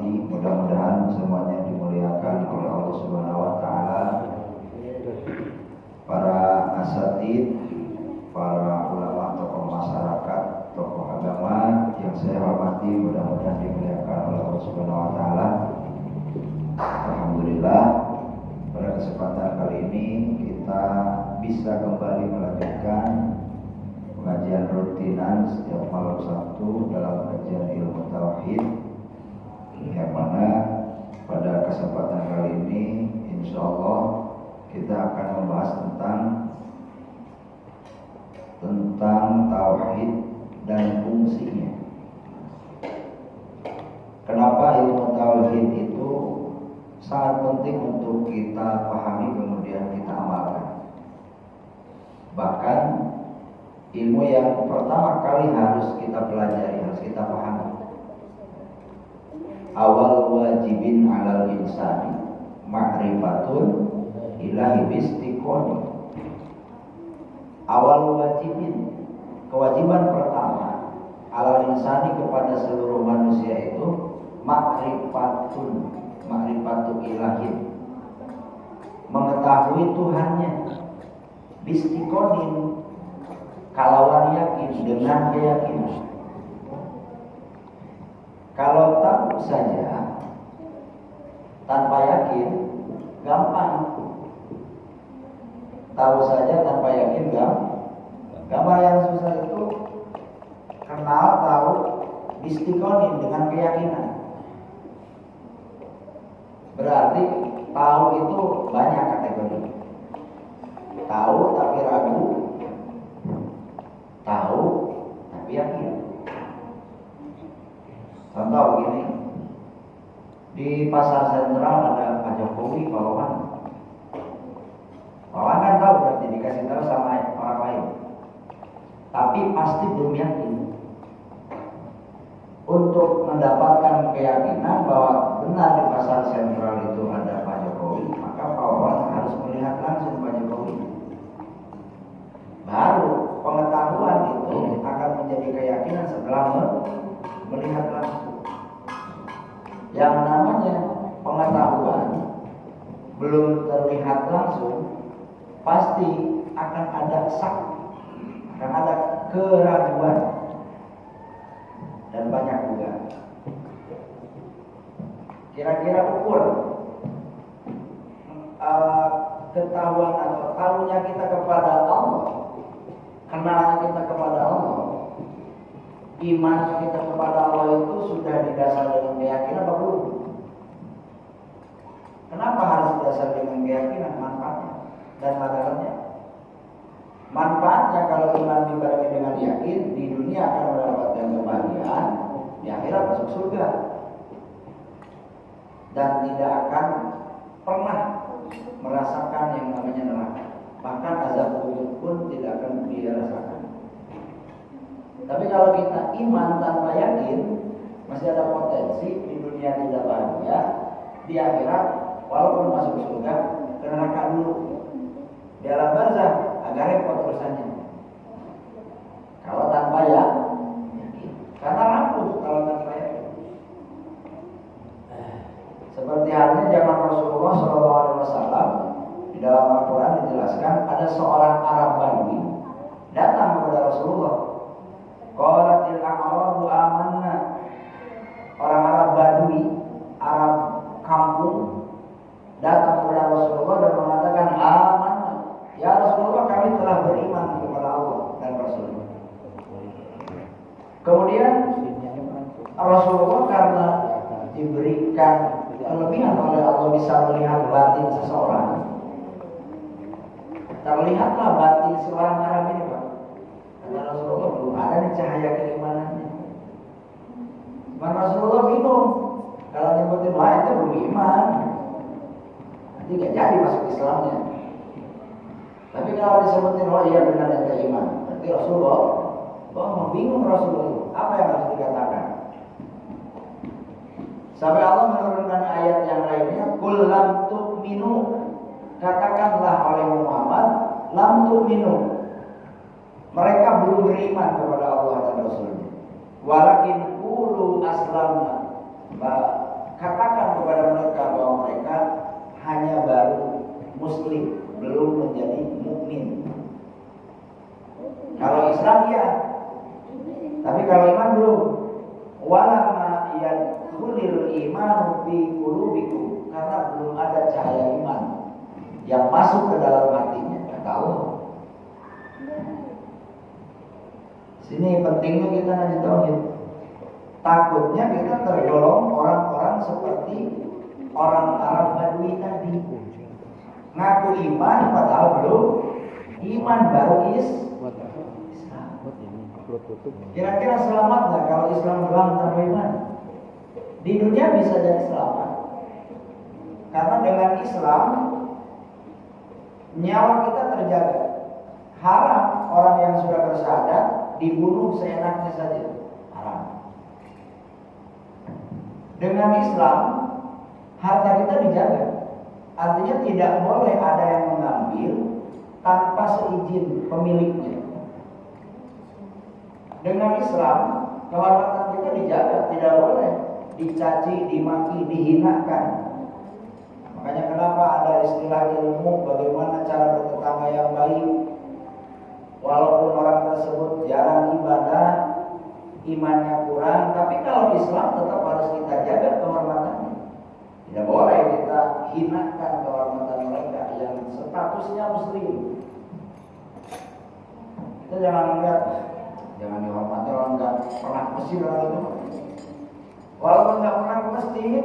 hormati, mudah-mudahan semuanya dimuliakan oleh Allah Subhanahu wa taala. Para asatid, para ulama, tokoh masyarakat, tokoh agama yang saya hormati, mudah-mudahan dimuliakan oleh Allah Subhanahu wa taala. Alhamdulillah, pada kesempatan kali ini kita bisa kembali melanjutkan pengajian rutinan setiap malam Sabtu dalam kajian ilmu tauhid, yang mana pada kesempatan kali ini insya Allah kita akan membahas tentang tauhid dan fungsinya. Kenapa ilmu tauhid itu sangat penting untuk kita pahami kemudian kita amalkan. Bahkan ilmu yang pertama kali harus kita pelajari, harus kita pahami. Awal wajibin alal insani ma'rifatun ilahi bistiqoni. Awal wajibin, kewajiban pertama alal insani kepada seluruh manusia itu ma'rifatun, ma'rifatu ilahin, mengetahui Tuhannya, bistiqonin, kalawan yakin, dengan keyakinan. Kalau tahu saja tanpa yakin gampang. Tahu saja tanpa yakin gampang. Yang susah itu kenal, tahu, istiqonin, dengan keyakinan. Berarti tahu itu banyak kategori. Tahu tapi ragu, tahu tapi yakin. Contoh begini, di pasar sentral ada Pak Jokowi, Pak Wawan. Pak Wawan kan tahu, berarti dikasih tahu sama orang lain, tapi pasti belum yakin. Untuk mendapatkan keyakinan bahwa benar di pasar sentral itu ada Pak Jokowi, maka Pak Wawan harus melihat langsung Pak Jokowi. Baru pengetahuan itu akan menjadi keyakinan setelah melihat langsung. Yang namanya pengetahuan belum terlihat langsung, pasti akan ada syak, akan ada keraguan, dan banyak juga. Kira-kira ukur ketahuan atau tahunya kita kepada Allah, kenalnya kita kepada Allah, iman kita kepada Allah itu sudah didasar dengan keyakinan apa belum? Kenapa harus didasar dengan keyakinan? Manfaatnya dan madaratnya. Manfaatnya kalau iman dibarengi dengan yakin, di dunia akan mendapatkan kebahagiaan, di akhirat masuk surga, dan tidak akan pernah merasakan yang namanya neraka. Bahkan azab kubur pun tidak akan dirasakan. Tapi kalau kita iman tanpa yakin, masih ada potensi di dunia tidak bahagia, di akhirat walaupun masuk surga, ke neraka dulu. Di alam barzakh agak repot urusannya. Kalau tanpa yakin, karena rapuh kalau tanpa yakin. Seperti halnya zaman Rasulullah SAW, di dalam Al-Quran dijelaskan ada seorang Arab Badui datang kepada Rasulullah. Qalatil a'rabu amanna. Orang Arab Badui, Arab kampung, datang kepada Rasulullah dan mengatakan, amanna, ya Rasulullah, kami telah beriman kepada Allah dan Rasulullah. Kemudian Rasulullah karena diberikan kelebihan oleh Allah bisa melihat batin seseorang, terlihatlah batin seorang Arab ini, Pak. Kata Rasulullah, belum ada nih cahaya keimanannya. Cuma Rasulullah bingung, kalau nyebutin wah itu belum iman, nanti gak jadi masuk Islamnya. Tapi kalau disebutin oh iya benar ente iman, berarti Rasulullah bingung. Rasulullah apa yang harus dikatakan? Sampai Allah menurunkan ayat yang lainnya, qul lam tu'minu, katakanlah oleh Muhammad, lam tu'minu, mereka belum beriman kepada Allah dan Rasulnya. Walakin qulu aslamna, katakan kepada mereka bahwa mereka hanya baru muslim, belum menjadi mukmin. Kalau Islam ya, tapi kalau iman belum. Walamma yadkhulul imanu fi qulubikum, karena belum ada cahaya iman yang masuk ke dalam hatinya, kata Allah. Sini pentingnya kita ngaji tauhid. Takutnya kita tergolong orang-orang seperti orang Arab Badui tadi, ngaku iman padahal belum iman, baru Islam. Kira-kira selamat nggak kalau Islam doang tanpa iman? Di dunia bisa jadi selamat, karena dengan Islam nyawa kita terjaga. Haram orang yang sudah bersyahadat dibunuh seenaknya saja, haram. Dengan Islam harta kita dijaga, artinya tidak boleh ada yang mengambil tanpa seizin pemiliknya. Dengan Islam kehormatan kita dijaga, tidak boleh dicaci, dimaki, dihinakan. Makanya kenapa ada istilah ilmu bagaimana cara bertetangga yang baik. Walaupun orang tersebut jarang ibadah, imannya kurang, tapi kalau Islam tetap harus kita jaga kehormatannya. Tidak boleh kita hinakan kehormatan mereka yang statusnya muslim. Kita jangan melihat, jangan dihormati orang nggak pernah ke masjid orang itu. Walaupun nggak pernah ke masjid,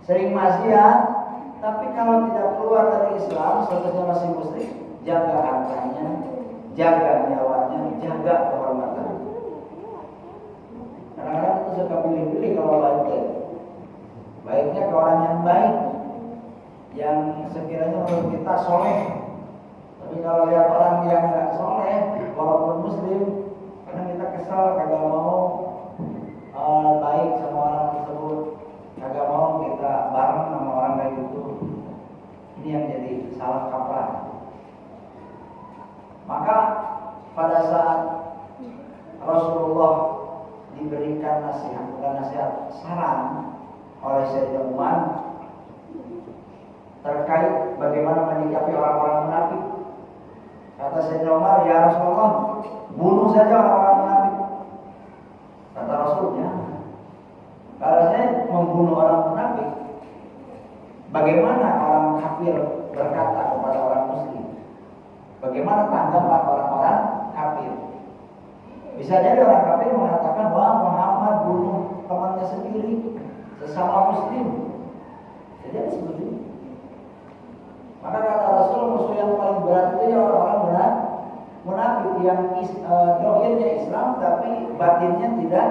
sering maksiat, tapi kalau tidak keluar dari Islam, statusnya masih muslim, jaga hartanya, jaga nyawanya, jaga kehormatan. Kadang-kadang kita suka pilih-pilih kalau baik. Baiknya ke orang yang baik, yang sekiranya menurut kita soleh. Tapi kalau lihat orang yang nggak soleh, walaupun muslim, kadang kita kesal, kagak mau baik sama orang tersebut, kagak mau kita bareng sama orang kayak gitu. Ini yang jadi salah kaprah. Maka pada saat Rasulullah diberikan nasihat, bukan nasihat, saran oleh Sayyidina Umar terkait bagaimana menyikapi orang-orang munafik. Kata Sayyidina Umar, ya Rasulullah, bunuh saja orang-orang munafik. Kata Rasulnya, kalau saya membunuh orang munafik, bagaimana orang kafir berkata kepada orang muslim? Bagaimana tanggapan orang-orang kafir? Bisa jadi orang kafir mengatakan, wah Muhammad bunuh temannya sendiri, sesama muslim. Jadi seperti itu. Maka kata Rasul, musuh yang paling berat itu ya orang-orang munafik yang dohirnya Islam tapi batinnya tidak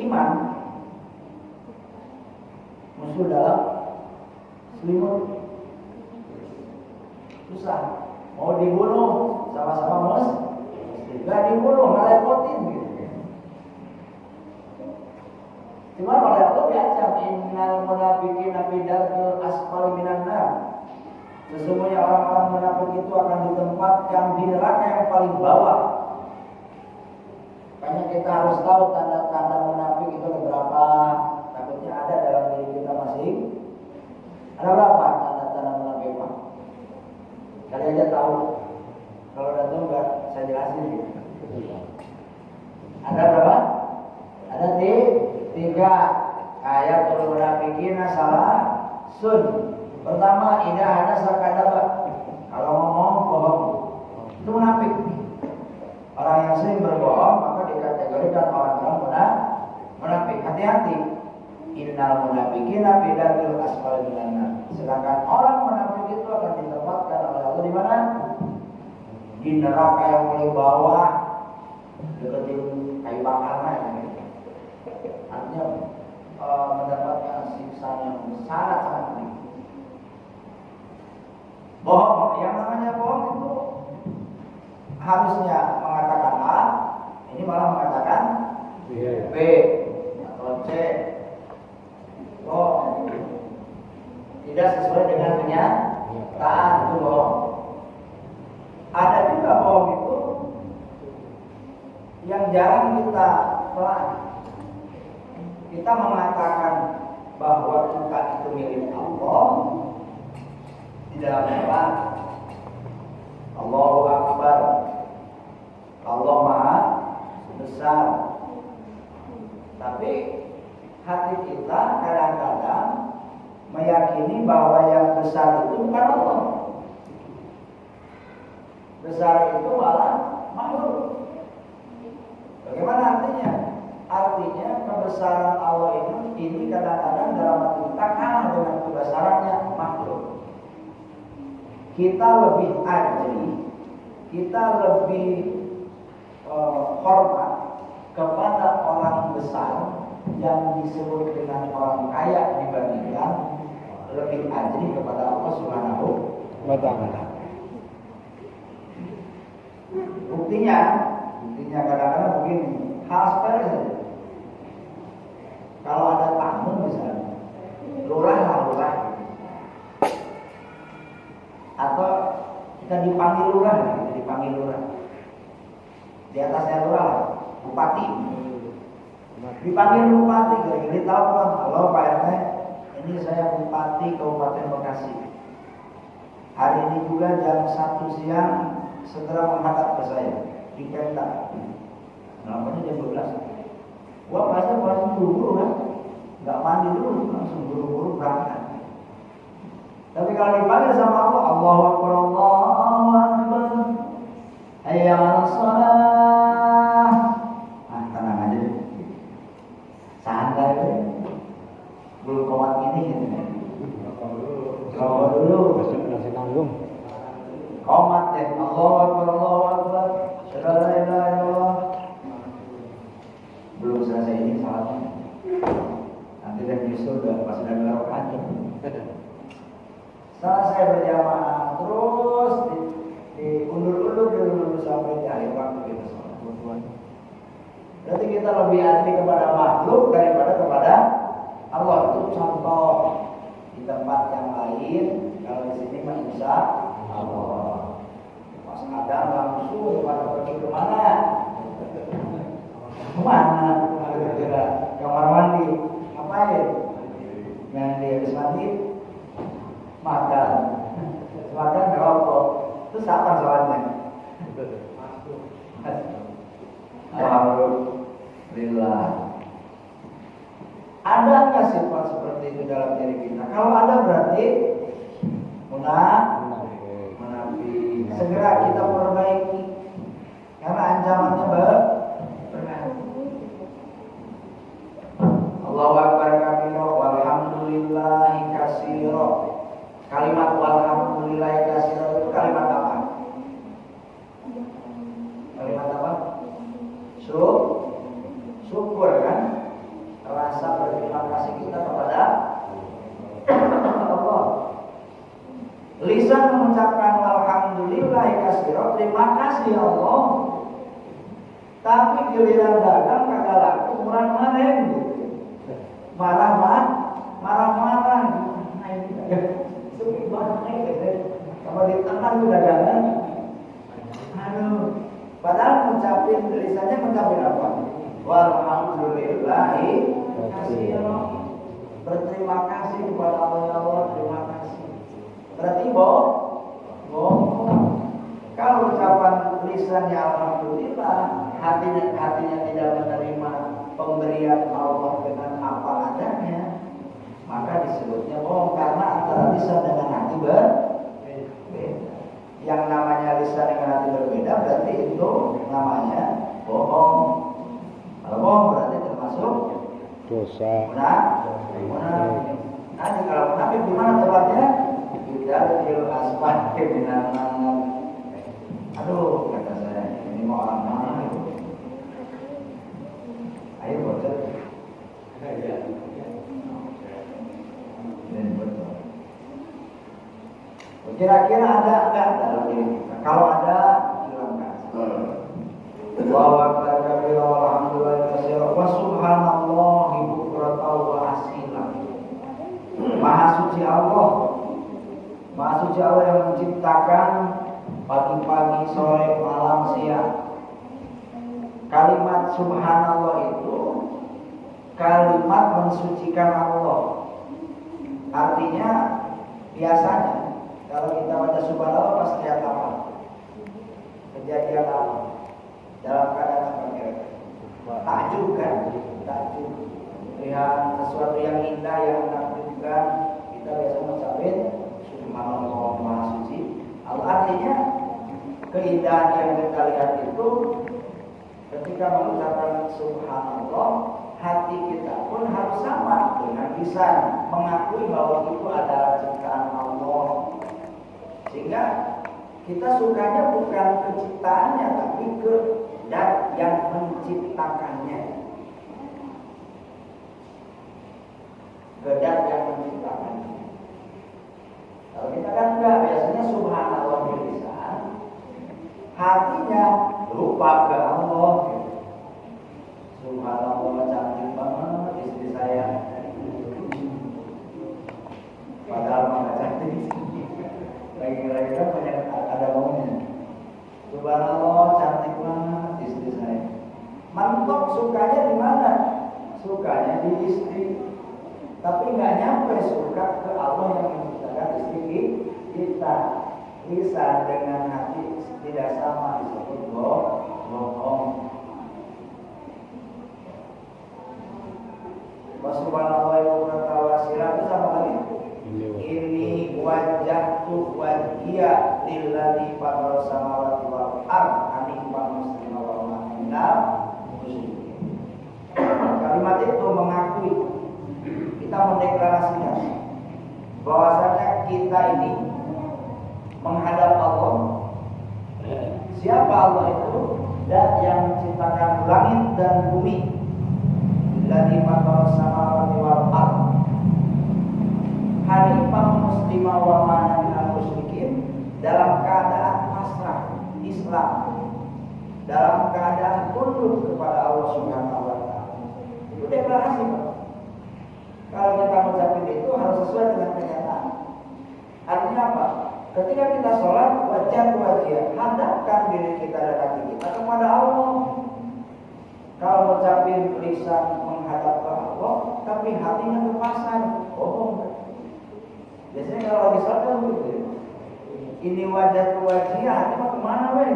iman. Musuh dalam selimut, susah. Mau dibunuh sama-sama muslim, gak dibunuh, ngerepotin gitu. Cuma oleh Allah diancam, innal munafiqina fi darkil asfali minan nar. Sesungguhnya orang-orang munafik itu akan ditempatkan di neraka yang paling bawah. Makanya kita harus tahu tanda-tanda munafik itu ada berapa. Takutnya ada dalam diri kita masing. Ada berapa tanda-tanda munafik, Pak? Kali aja tahu. Kalau udah tahu nggak saya jelasin gitu. Ada berapa? Ada tiga. Ayat munafiqina salah sun. Pertama, idah ada sakadaba. Kalau ngomong bohong, itu munafik. Orang yang sering berbohong maka dikategorikan orang-orang munafik. Hati-hati. Innal munafiqina fi darkil asfali minan nar. Sedangkan orang munafik itu akan ditempatkan oleh Allah di mana? Di neraka yang paling bawah, deketin kayu bakarnya. Artinya mendapatkan siksa yang sangat-sangat pedih. Bohong, yang namanya bohong itu harusnya mengatakan A, ini malah mengatakan B atau C. Bohong, tidak sesuai dengan kenyataan, itu bohong. Ada juga bohong itu yang jarang kita pelan. Kita mengatakan bahwa kita itu milik Allah di dalam Al-Quran. Allahu Akbar, Allah Maha Besar. Tapi hati kita kadang-kadang meyakini bahwa yang besar itu bukan Allah. Besar itu malah makhluk. Bagaimana artinya? Artinya kebesaran Allah ini kadang-kadang dalam hati kita kalah dengan kebesarannya makhluk. Kita lebih ajri, kita lebih hormat kepada orang besar yang disebut dengan orang kaya dibandingkan lebih ajri kepada Allah Subhanahu wa Ta'ala. Buktinya kadang-kadang begini, hal sepele saja. Kalau ada tamu misalnya, lurah, atau kita dipanggil lurah. Di atasnya lurah, bupati. Dipanggil bupati, kira-kira telepon, halo Pak RT, ini saya bupati Kabupaten Bekasi. Hari ini juga jam 1 siang segera menghadap ke saya di Pemda. Namanya jam 12. Gua pasti buru-buru kan, nggak mandi dulu, langsung buru-buru berangkat. Tapi kalau dipanggil sama Allah, Allahu Akbar, Allahu Akbar, hayya 'alas shalah. Tenang aja deh. Santai deh. Belum kuat ini gitu. Rokok dulu. Masih tanggung. Komat deh. Allahu Akbar, Allahu Akbar. La ilaha illallah. Belum selesai ini salatnya. Nanti dan nyusul pas udah ngerokat. Selesai berjamaah terus diundur-undur dulu sampai di akhir waktu kita sholat. Berarti kita lebih hati kepada makhluk daripada kepada Allah. Itu contoh di tempat yang lain. Kalau di sini mah insya Allah. Pas ada langsung pada pergi kemana? Kemana? Kira-kira kamar mandi. Ngapain? Mandi, habis mandi makan rokok. Terus apa soalnya? Alhamdulillah. Ada nggak sifat seperti itu dalam diri kita? Kalau ada berarti munafik. Segera kita perbaiki karena ancamannya berat. Allahu Akbar kabira walhamdulillahi katsira. Kalimat walhamdulillahi katsira itu kalimat apa? Kalimat apa? Syukur kan? Rasa berterima kasih kita kepada Allah. Lisan mengucapkan alhamdulillahi katsira, terima kasih ya Allah. Tapi giliran dagang kagak laku, murah-murah gitu. Marah-marah gitu. Nah ini sepi banget gitu. Kalau di tengah itu dagangan, aduh. Padahal lisannya mengucapin apa? Walhamdulillahi katsira. Berterima kasih kepada Allah, ya Allah, terima kasih. Berarti bohong. Kalau ucapan lisannya alhamdulillah, hatinya tidak menerima pemberian Allah dengan apa adanya, maka disebutnya bohong karena antara lisan dengan hati berbeda. Yang namanya lisan dengan hati berbeda berarti itu namanya bohong. Kalau bohong berarti termasuk dosa. Munafik. Nanti kalau munafik gimana tempatnya? Bidal asfal kebenaran. Aduh, kata saya, ini mau orang mana itu? Ayo bocor. Ini betul. Kira-kira ada enggak dalam diri kita? Kalau ada, hilangkan. Allahu Akbar kabira walhamdulillahi katsira wa subhanallahi bukratan wa asila. Maha suci Allah. Maha suci Allah yang menciptakan pagi-pagi, sore, malam, siang. Kalimat subhanallah itu kalimat mensucikan Allah. Artinya biasanya kalau kita baca subhanallah pasti lihat apa? Kejadian apa? Dalam keadaan apa kira-kira? Takjub kan? Takjub. Lihat sesuatu yang indah yang menakjubkan, kita biasa mengucapin subhanallah maha suci. Artinya keindahan yang kita lihat itu ketika mengucapkan subhanallah, hati kita pun harus sama dengan lisan, mengakui bahwa itu adalah ciptaan Allah. Sehingga kita sukanya bukan keciptaannya, tapi ke zat yang menciptakannya. Ke zat yang menciptakannya. Kalau kita kan enggak, biasanya subhanallah di lisan, hatinya lupa ke Allah. Subhanallah, cantik banget istri saya. Padahal nggak cantik. Lagi-lagi kan banyak ada maunya. Subhanallah, cantik banget istri saya. Mentok sukanya di mana? Sukanya di istri. Tapi nggak nyampe suka ke Allah yang menciptakan istri kita. Lisan dengan hati tidak sama, disebut bohong. Subhanallah wa ta'ala itu sama lagi. Ini wajah tu wajhiya lilladzi fatara samawati wal ardh hanifan musliman wa ma minal musyrikin. Kalimat itu mengakui, kita mendeklarasikan bahwasanya kita ini menghadap Allah. Siapa Allah itu? Zat yang menciptakan langit dan bumi. Lilladzi fatara samawati wal ardh hanifan musliman wa ma minal musyrikin, dalam keadaan pasrah Islam, dalam keadaan tunduk kepada Allah Subhanahu wa taala. Itu deklarasi, Pak. Kalau kita mengucapkan itu harus sesuai dengan kenyataan. Artinya apa? Ketika kita sholat, wajah, hadapkan diri kita dan hati kita kepada Allah. Kalau mengucapkan lisan menghadap ke Allah, tapi hatinya ke pasar, bohong. Biasanya kalau lagi sholat kan begitu. Ini wajah, hati mah kemana weh?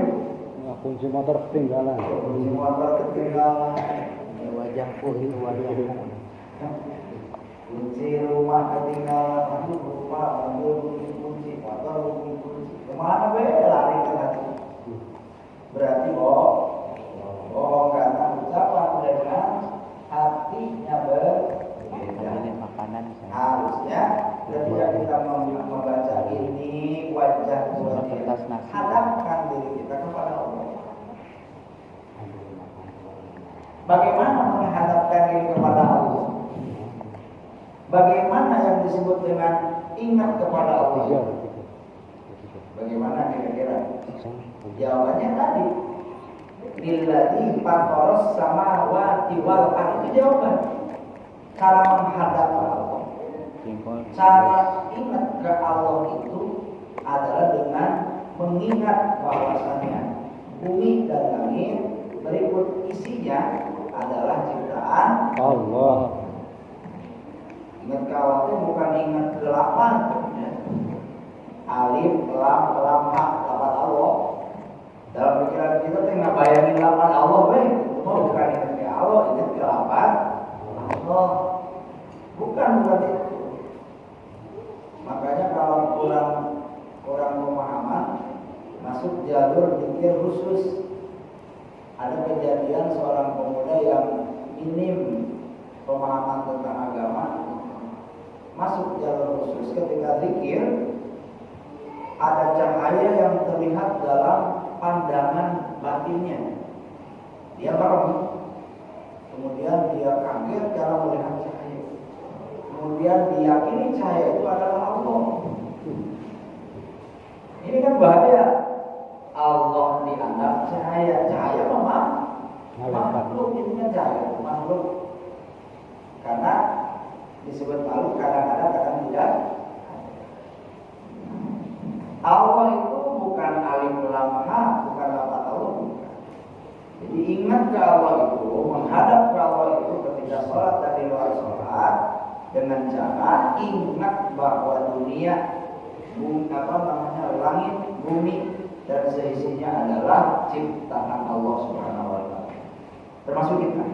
Kunci motor ketinggalan. Kunci motor ketinggalan. Ini wajahku, itu wajahku. Kunci rumah ketinggalan, aduh lupa, ambil kunci motor, kunci. Kemana weh? Lari ke hati. Berarti bohong karena ucapan dengan hatinya berbeda. Makanan Harusnya ketika kita membaca ini wajah hadapkan diri kita kepada Allah. Bagaimana menghadapkan diri kepada Allah? Bagaimana yang disebut dengan ingat kepada Allah? Bagaimana kira-kira? Jawabannya tadi, lilladzi fataras samawati wal ardh. Itu jawaban. Cara menghadap Allah, cara ingat ke Allah itu adalah dengan mengingat bahwasannya bumi dan langit berikut isinya adalah ciptaan Allah. Ingat ke Allah itu bukan ingat ke lapan, ya. Alif, lam, ha, lapan Allah. Dalam pikiran kita tuh nggak bayangin lapan Allah, bukan ingat ke Allah, ingat ke lapan Allah. Bukan itu. Makanya kalau kurang pemahaman, masuk jalur pikir khusus. Ada kejadian seorang pemuda yang minim pemahaman tentang agama, masuk jalur khusus. Ketika zikir, ada cahaya yang terlihat dalam pandangan batinnya. Dia merem. Kemudian dia kaget karena melihat cahaya. Kemudian diyakini cahaya itu adalah Allah. Ini kan bahaya. Allah dianggap cahaya memang makhluk, ini kan cahaya makhluk. Karena disebut makhluk kadang-kadang tidak. Allah itu bukan alif lam ha, bukan lafaz Allah. Jadi ingat ke Allah itu, menghadap ke Allah itu ketika sholat dan di luar sholat dengan cara ingat bahwa dunia, langit, bumi dan seisinya adalah ciptaan Allah Subhanahu wa taala. Termasuk kita.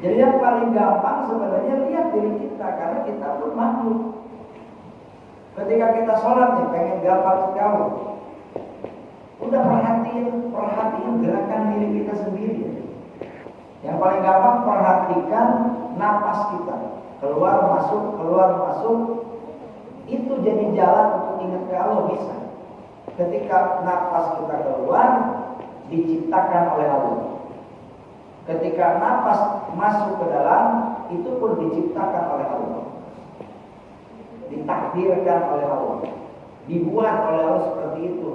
Jadi yang paling gampang sebenarnya lihat diri kita, karena kita pun makhluk. Ketika kita sholat nih, pengen gampang sekali. Udah perhatiin gerakan diri kita sendiri. Yang paling gampang perhatikan napas kita, keluar masuk. Itu jadi jalan untuk ingat ke Allah bisa. Ketika napas kita keluar, diciptakan oleh Allah. Ketika napas masuk ke dalam, itu pun diciptakan oleh Allah. Ditakdirkan oleh Allah. Dibuat oleh Allah seperti itu.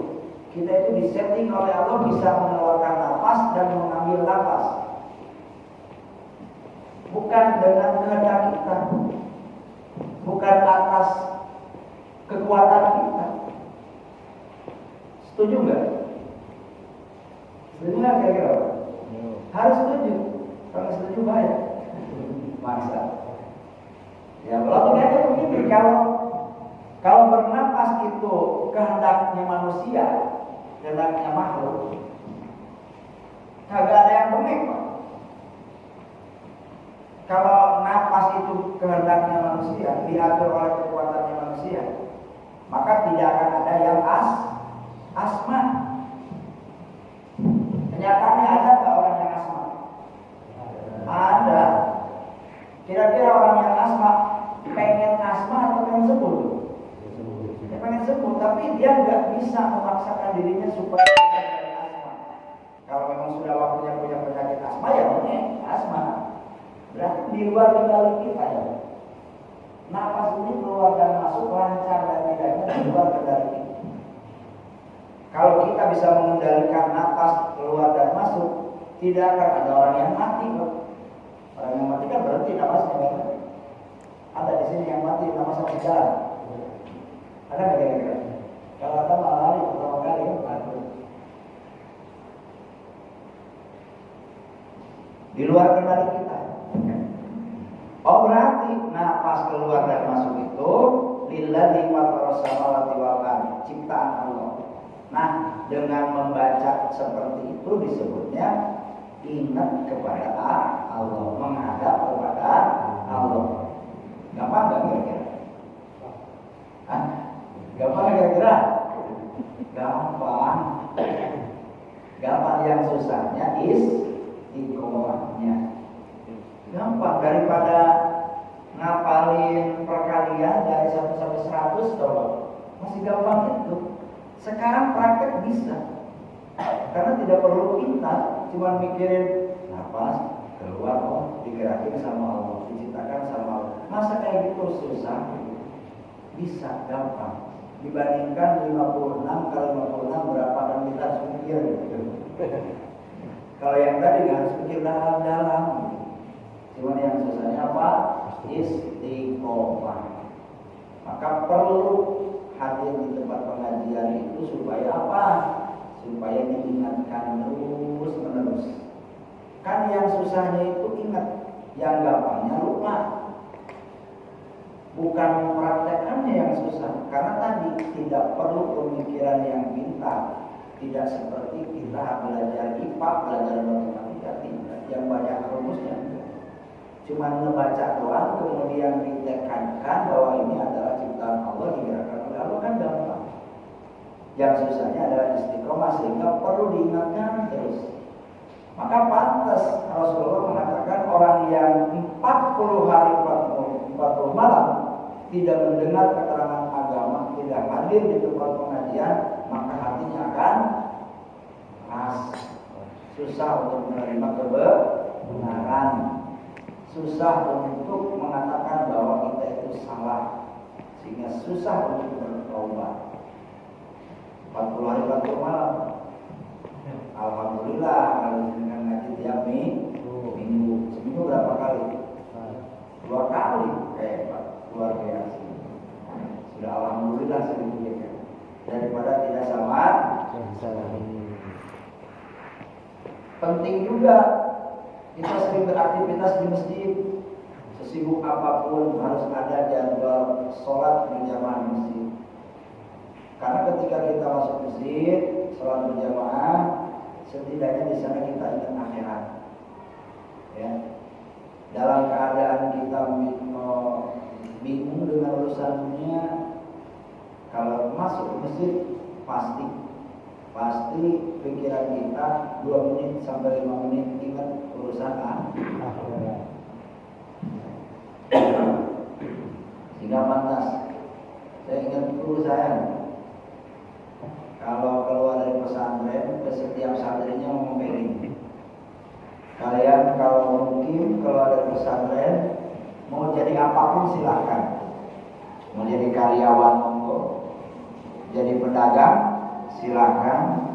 Kita itu disetting oleh Allah bisa mengeluarkan napas dan mengambil napas. Bukan dengan kehendak kita. Bukan atas kekuatan kita. Setuju nggak? Setuju nggak kira-kira? Harus setuju. Kalau setuju bahaya. Masa? Ya logikanya begini, kalau bernapas itu kehendaknya manusia, kehendaknya makhluk, kagak ada yang bengek, Pak. Kalau napas itu kehendaknya manusia, diatur oleh kekuatannya manusia, maka tidak akan ada yang asma. Kenyataannya ada nggak orang yang asma? Ada. Kira-kira orang yang asma pengen asma atau pengen sembuh? Dia pengen sembuh, tapi dia nggak bisa memaksakan dirinya supaya tidak dari asma. Kalau memang sudah waktunya punya penyakit asma, ya punya asma. Berarti di luar kendali kita ya. Napas ini keluar dan masuk lancar dan tidaknya di luar kendali kita. Kalau kita bisa mengendalikan napas keluar dan masuk, tidak akan ada orang yang mati kok. Orang yang mati kan berhenti napasnya kan? Ada di sini yang mati napas sampai jalan. Ada nggak kira-kira? Kalau ada malah lari pertama kali ya, mati. Di luar kendali kita. Oh berarti napas keluar dan masuk itu lillahi fataras samawati wal ardh, ciptaan Allah. Nah, dengan membaca seperti itu disebutnya ingat kepada Allah, menghadap kepada Allah. Gampang nggak kira-kira? Gampang kira-kira? Gampang. Gampang, yang susahnya istiqomahnya. Gampang, daripada ngapalin perkalian dari 1 sampai 100 coba. Masih gampang itu. Sekarang praktek bisa. Karena tidak perlu kita cuma mikirin napas keluar, digerakin sama Allah, diciptakan sama Allah. Masa kayak gitu susah? Bisa, gampang. Dibandingkan 56 kali 56 berapa kan kita harus mikir gitu. Kalau yang tadi nggak harus mikir dalam-dalam. Cuman yang susahnya apa? Istiqomah. Maka perlu hadir di tempat pengajian itu supaya apa? Supaya diingatkan terus menerus. Kan yang susahnya itu ingat, yang gampangnya lupa. Bukan mempraktekannya yang susah, karena tadi tidak perlu pemikiran yang pintar. Tidak seperti kita belajar IPA, belajar matematika, tidak. Yang banyak rumusnya. Cuma membaca doang, kemudian ditekankan bahwa ini adalah ciptaan Allah, digerakkan oleh Allah, kan gampang. Yang susahnya adalah istiqomah, sehingga perlu diingatkan terus. Maka pantas Rasulullah mengatakan orang yang 40 hari 40 malam tidak mendengar keterangan agama, tidak hadir di tempat pengajian, maka hatinya akan keras, susah untuk menerima kebenaran, susah untuk mengatakan bahwa kita itu salah, sehingga susah untuk bertobat. 40 hari 40 malam. Alhamdulillah kalau dengan ngaji tiap minggu. Seminggu berapa kali? 2 kali. Luar biasa. Sudah alhamdulillah seminggu ya. Daripada tidak sama. Penting juga kita sering beraktivitas di masjid sesibuk apapun harus ada jadwal sholat berjamaah di masjid. Karena ketika kita masuk masjid, sholat berjamaah, setidaknya di sana kita ingat akhirat. Ya. Dalam keadaan kita bingung dengan urusan dunia, kalau masuk ke masjid pasti pikiran kita 2 menit sampai 5 menit ingat urusan akhirat. Sehingga pantas. Saya ingat guru saya, kalau keluar dari pesantren ke setiap santrinya ngomong begini, kalian kalau mungkin keluar dari pesantren mau jadi apapun silahkan. Mau jadi karyawan monggo, jadi pedagang silahkan,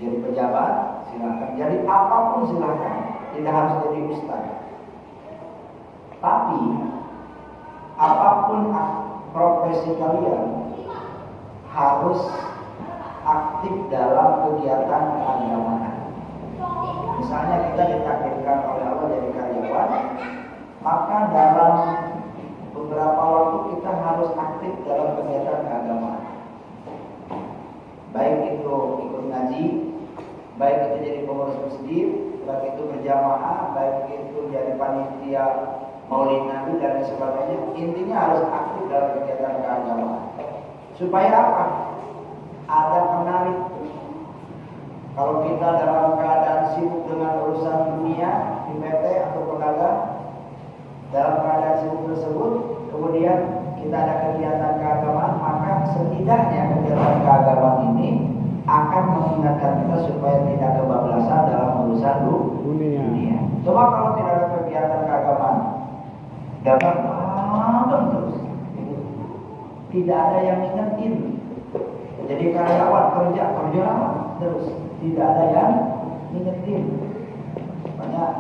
jadi pejabat silahkan, jadi apapun silahkan, tidak harus jadi ustaz. Tapi apapun profesi kalian harus aktif dalam kegiatan keagamaan. Misalnya kita ditakdirkan oleh Allah jadi karyawan, maka dalam beberapa waktu kita harus aktif dalam kegiatan keagamaan. Baik itu ikut ngaji, baik itu jadi pengurus masjid, baik itu berjamaah, baik itu jadi panitia Maulid Nabi dan lain sebagainya. Intinya harus aktif dalam kegiatan keagamaan. Supaya apa? Ada penarik. Kalau kita dalam keadaan sibuk dengan urusan dunia di PT atau pedagang, dalam keadaan sibuk tersebut, kemudian kita ada kegiatan keagamaan, maka setidaknya kegiatan keagamaan ini akan mengingatkan kita supaya tidak kebablasan dalam urusan dunia. Coba kalau tidak ada kegiatan keagamaan, dapat terus, tidak ada yang ingetin. Jadi karyawan kerja terus, tidak ada yang ingetin. Banyak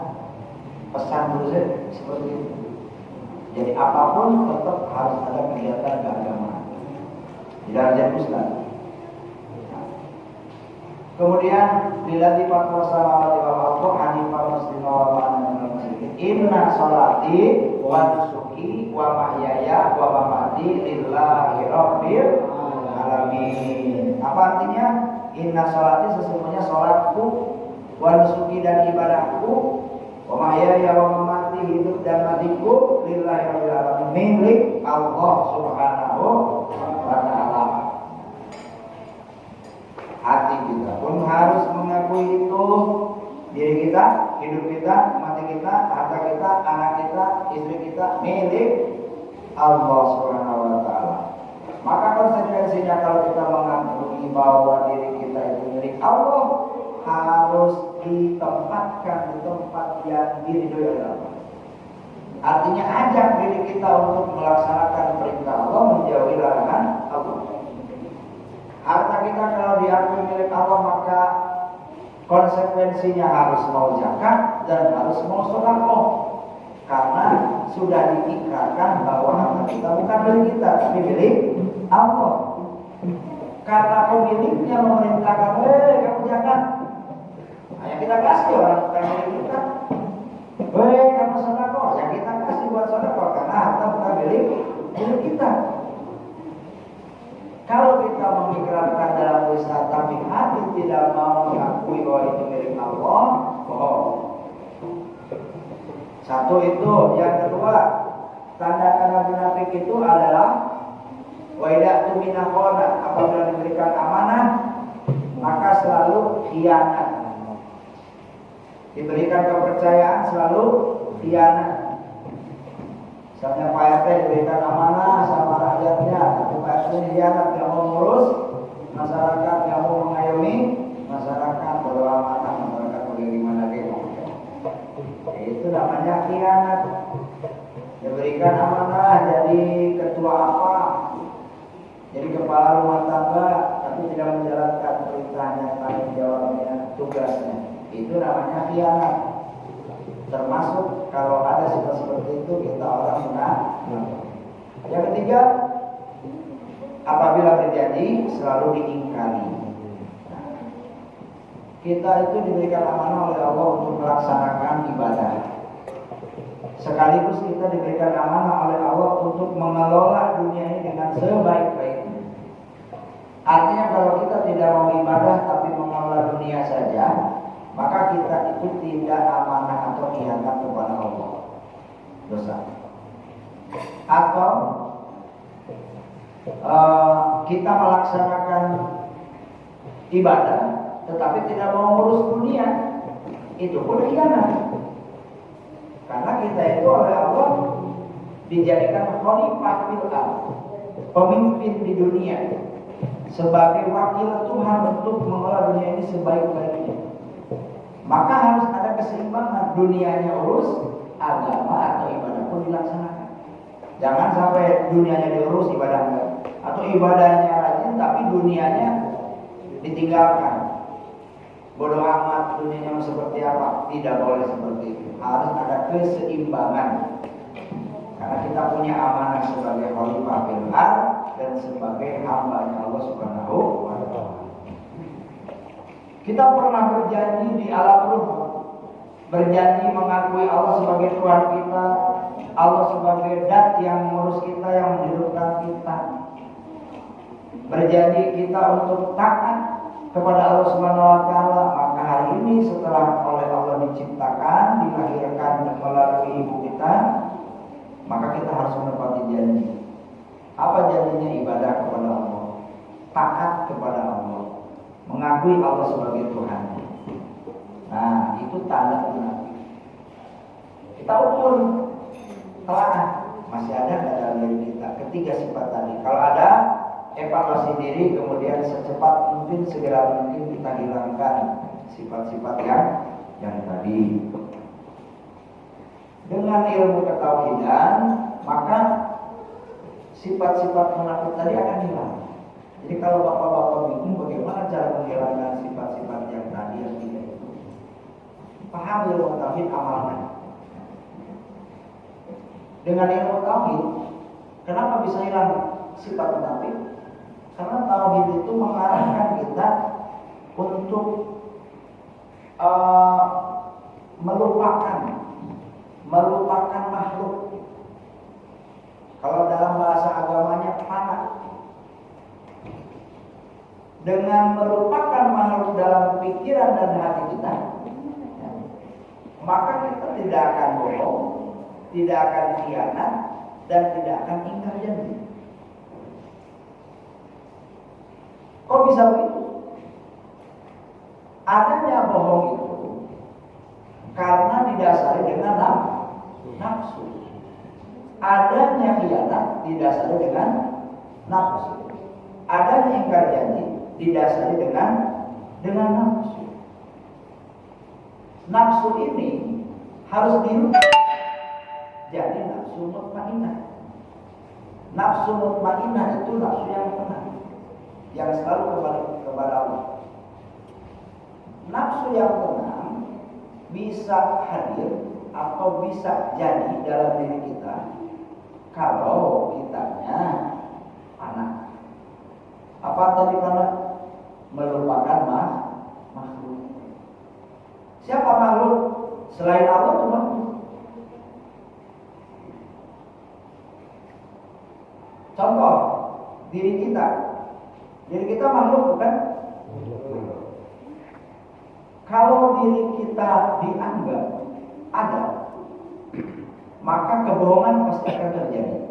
pesan dulu seperti itu. Jadi apapun tetap harus ada kegiatan keagamaan. Tidak hanya Islam. Kemudian bila di fatwa salawat wa waqtu hanifah muslim wa ma'ana muslimin. Inna sholati wa nusuki wa mahyaya wa mamati lillahi rabbil alamin. Apa artinya? Inna sholati sesungguhnya sholatku, wa nusuki dan ibadahku, wa mahyaya wa mamati hidup dan matiku lillahi rabbil alamin, milik Allah subhanahu wa ta'ala. Hati kita pun harus mengakui itu. Diri kita, hidup kita, mati kita, harta kita, anak kita, istri kita milik Allah subhanahu wa ta'ala. Maka konsekuensinya kalau kita mengakui bahwa diri kita itu milik Allah, harus ditempatkan di tempat yang diridhoi oleh Allah. Artinya ajak diri kita untuk melaksanakan perintah Allah, menjauhi larangan Allah. Harta kita kalau diakui milik Allah, maka konsekuensinya harus mau zakat dan harus mau sedekah. Karena sudah diikrarkan bahwa harta kita bukan milik kita, tapi milik Allah. Karena pemiliknya memerintahkan, kamu zakat. Ya kita kasih orang bukan milik kita. Kamu sedekah, ya kita kasih buat sedekah karena harta bukan milik kita. Kalau kita mengikrarkan dalam lisan tapi hati tidak mau mengakui bahwa itu milik Allah, satu itu. Yang kedua, tanda-tanda munafik itu adalah waidah tumina khona, apabila diberikan amanah maka selalu khianat. Diberikan kepercayaan selalu khianat. Misalnya Pak RT diberikan amanah sama rakyatnya, tapi Pak RT khianat, tidak mau ngurus masyarakat, tidak mau mengayomi masyarakat, berlawanan masyarakat bagaimana gitu. Itu namanya khianat. Diberikan amanah jadi ketua apa, jadi kepala rumah tangga, tapi tidak menjalankan perintahnya, tanggung jawabnya, tugasnya. Itu namanya khianat. Termasuk kalau ada sifat seperti itu kita orang munafik. Yang ketiga, apabila berjanji selalu diingkari. Kita itu diberikan amanah oleh Allah untuk melaksanakan ibadah. sekaligus kita diberikan amanah oleh Allah untuk mengelola dunia ini dengan sebaik-baiknya. Artinya kalau kita tidak mau ibadah tapi mengelola dunia saja, maka kita itu tidak amanah atau khianat kepada Allah, dosa. Atau kita melaksanakan ibadah tetapi tidak mau ngurus dunia, itu pun khianat. Karena kita itu oleh Allah dijadikan khalifah fil ardh, pemimpin di dunia, sebagai wakil Tuhan untuk mengelola dunia ini sebaik-baiknya. Maka harus ada keseimbangan, dunianya urus, agama atau ibadah pun dilaksanakan. Jangan sampai dunianya diurus, ibadah enggak, atau ibadahnya rajin tapi dunianya ditinggalkan. Bodoh amat dunianya seperti apa, tidak boleh seperti itu. Harus ada keseimbangan. Karena kita punya amanah sebagai khalifah fil ardh dan sebagai hamba Allah Subhanahu wa taala. Kita pernah berjanji di alam ruh, berjanji mengakui Allah sebagai Tuhan kita, Allah sebagai zat yang mengurus kita, yang menghidupkan kita. Berjanji kita untuk taat kepada Allah Subhanahu wa taala. Maka hari ini setelah oleh Allah diciptakan, dilahirkan melalui ibu kita, maka kita harus menepati janji. Apa janjinya? Ibadah kepada Allah, taat kepada Allah, mengakui Allah sebagai Tuhan. Nah, itu tanda munafik. Kita ukur telah masih ada dalam diri kita ketiga sifat tadi. Kalau ada, evaluasi diri, kemudian secepat mungkin, segera mungkin kita hilangkan sifat-sifat yang tadi. Dengan ilmu ketauhidan, maka sifat-sifat munafik tadi akan hilang. Jadi kalau bapak-bapak bingung bagaimana cara menghilangkan sifat-sifat yang tadi yang tidak itu, paham ilmu tauhid, amalkan. Dengan ilmu tauhid, kenapa bisa hilang sifat munafik? Karena tauhid itu mengarahkan kita untuk melupakan makhluk. Kalau dalam bahasa agamanya fana. Dengan melupakan makhluk dalam pikiran dan hati kita, maka kita tidak akan bohong, tidak akan khianat, dan tidak akan ingkar janji. Kok bisa begitu? Adanya bohong itu karena didasari dengan nafsu. Adanya khianat didasari dengan nafsu. Adanya ingkar janji didasari dengan nafsu. Nafsu ini harus dirubah jadi nafsu mutmainnah. Nafsu mutmainnah itu nafsu yang tenang, yang selalu kembali kepada Allah. Nafsu yang tenang bisa hadir atau bisa jadi dalam diri kita kalau kitanya anak. Apa tadi karena melupakan makhluk. Siapa makhluk selain Allah? Itu makhluk. Contoh diri kita. Diri kita makhluk bukan? Kalau diri kita dianggap ada, maka kebohongan pasti akan terjadi.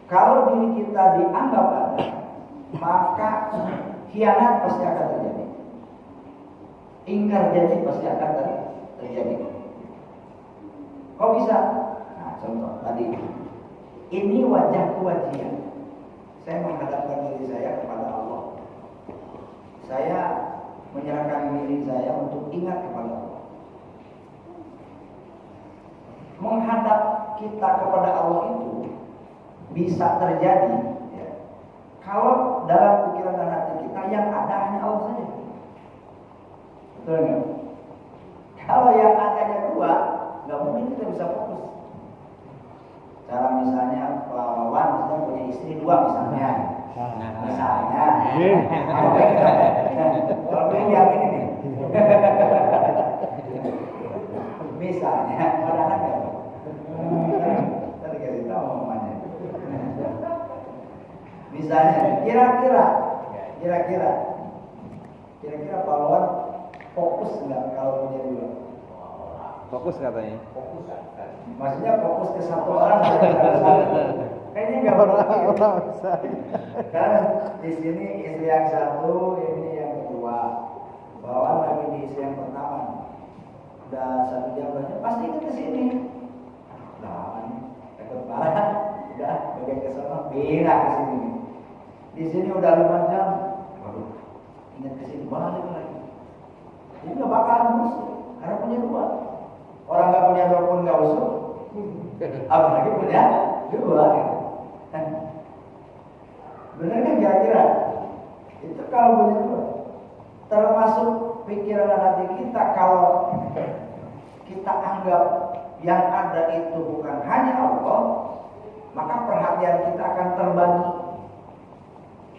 Kalau diri kita dianggap ada, maka khianat pasti akan terjadi. Ingkar janji pasti akan terjadi. Kok bisa? Nah, contoh tadi. Ini wajahku wajian. Saya menghadapkan diri saya kepada Allah. Saya menyerahkan diri saya untuk ingat kepada Allah. Menghadap kita kepada Allah itu bisa terjadi ya, kalau dalam pikiran dan hati kita yang ada hanya Allah saja. Betul nggak? Kalau yang adanya dua, nggak mungkin kita bisa fokus. Cara misalnya Wawan misalnya punya istri dua misalnya. Kalau ini yang ini nih. Misalnya, kadang-kadang Misalnya, kira-kira pahlawan fokus nggak kalau punya dua? Fokus katanya. Fokus kan? Maksudnya fokus ke satu orang kayaknya nggak Orang bisa. kan di sini istri yang satu, ini yang kedua, bawahan lagi di istri yang pertama, udah 1 jam banyak pasti itu ke sini, nah takut parah, udah bagian ke sana pindah ke sini, di sini udah 5 jam, waduh ingat ke sini balik lagi, ini nggak bakalan musuh karena punya dua, orang nggak punya dua pun nggak usah, apalagi punya dua. Benar kan kira-kira? Itu kalau punya dua. Termasuk pikiran hati kita kalau kita anggap yang ada itu bukan hanya Allah, maka perhatian kita akan terbagi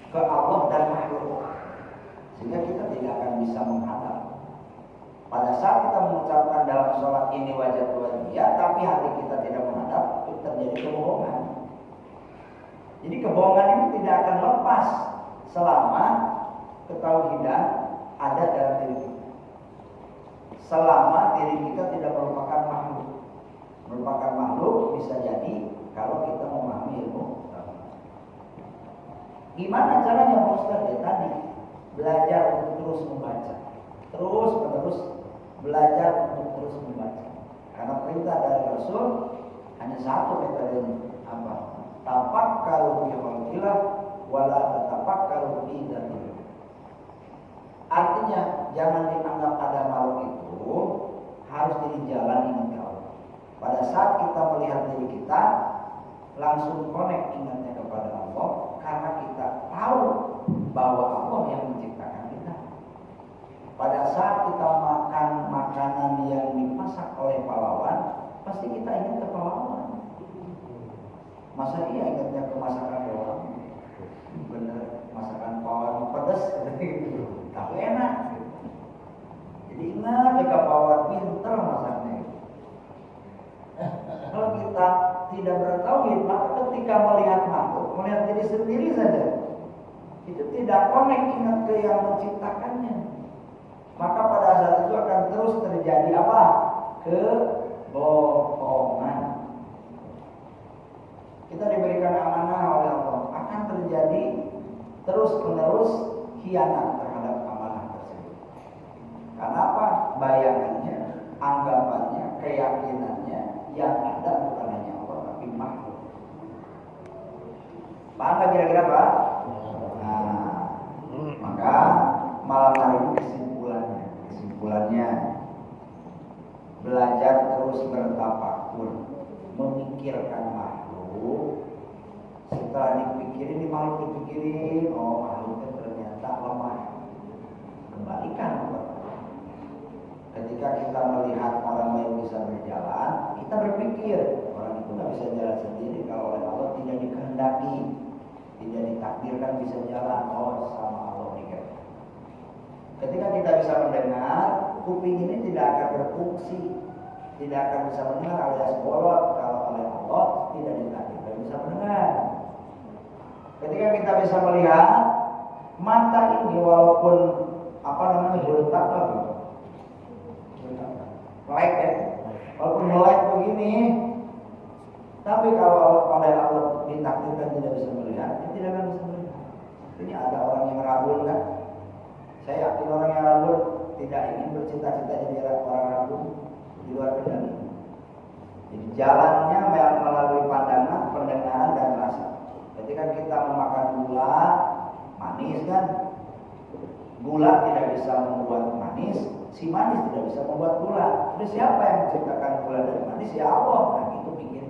ke Allah dan makhluk. Sehingga kita tidak akan bisa menghadap. Pada saat kita mengucapkan dalam sholat ini wajah dia, tapi hati kita tidak menghadap, itu terjadi kebohongan. Jadi kebohongan ini tidak akan lepas selama ketauhidan ada dalam diri kita. Selama diri kita tidak merupakan makhluk. Merupakan makhluk bisa jadi kalau kita memahami ilmu. Gimana caranya Pak Ustaz? Ya tadi belajar untuk terus membaca. Terus menerus belajar untuk terus membaca. Karena perintah dari Rasul hanya satu metodenya. Apa? Tafakkaru fi khalqillah wala tatafakkaru fi dzatillah. Artinya jangan dianggap ada makhluk itu, harus jadi jalan ingat ke Allah. Pada saat kita melihat diri kita, langsung connect ingatnya kepada Allah karena kita tahu bahwa Allah yang menciptakan kita. Pada saat kita makan makanan yang dimasak oleh pahlawan, pasti kita ingat ke pahlawan. Masa iya ingatnya ke masakan doang? Bener, masakan pahlawan pedas gitu. Tapi enak. Jadi ingat jika pahlawan pinter masaknya. Kalau kita tidak bertauhid, maka ketika melihat makhluk, melihat diri sendiri saja, itu tidak connect ingat ke yang menciptakannya. Maka pada saat itu akan terus terjadi apa? Kebohongan. Kita diberikan amanah oleh Allah, akan terjadi terus-menerus khianat terhadap amanah tersebut. Karena apa? Bayangannya, anggapannya, keyakinannya yang ada bukan hanya Allah tapi makhluk. Paham gak kira-kira Pak? Nah, maka malam hari ini kesimpulannya belajar terus bertafakur, memikirkan makhluk. Setelah dipikirin, dipikirin, oh makhluknya ternyata lemah. Kembalikan. Ketika kita melihat orang lain bisa berjalan, kita berpikir orang itu nggak bisa jalan sendiri kalau oleh Allah tidak dikehendaki, tidak ditakdirkan bisa jalan. Oh, sama Allah dikira. Ketika kita bisa mendengar, kuping ini tidak akan berfungsi, tidak akan bisa mendengar alias bolot kalau oleh Allah tidak ditakdirkan bisa mendengar. Ketika kita bisa melihat, mata ini walaupun buletak melek ya, walaupun melek begini, tapi kalau oleh Allah ditakdirkan tidak bisa melihat, dia tidak akan bisa melihat. Ini ada orang yang rabun kan? Saya yakin orang yang rabun tidak ingin bercita-cita jadi orang rabun di luar kendali. Jadi jalannya melalui pandangan, pendengaran dan rasa. Ketika kita memakan gula, manis kan? Gula tidak bisa membuat manis, si manis tidak bisa membuat gula. Terus siapa yang menciptakan gula dan manis? Ya Allah. Nah itu pikir.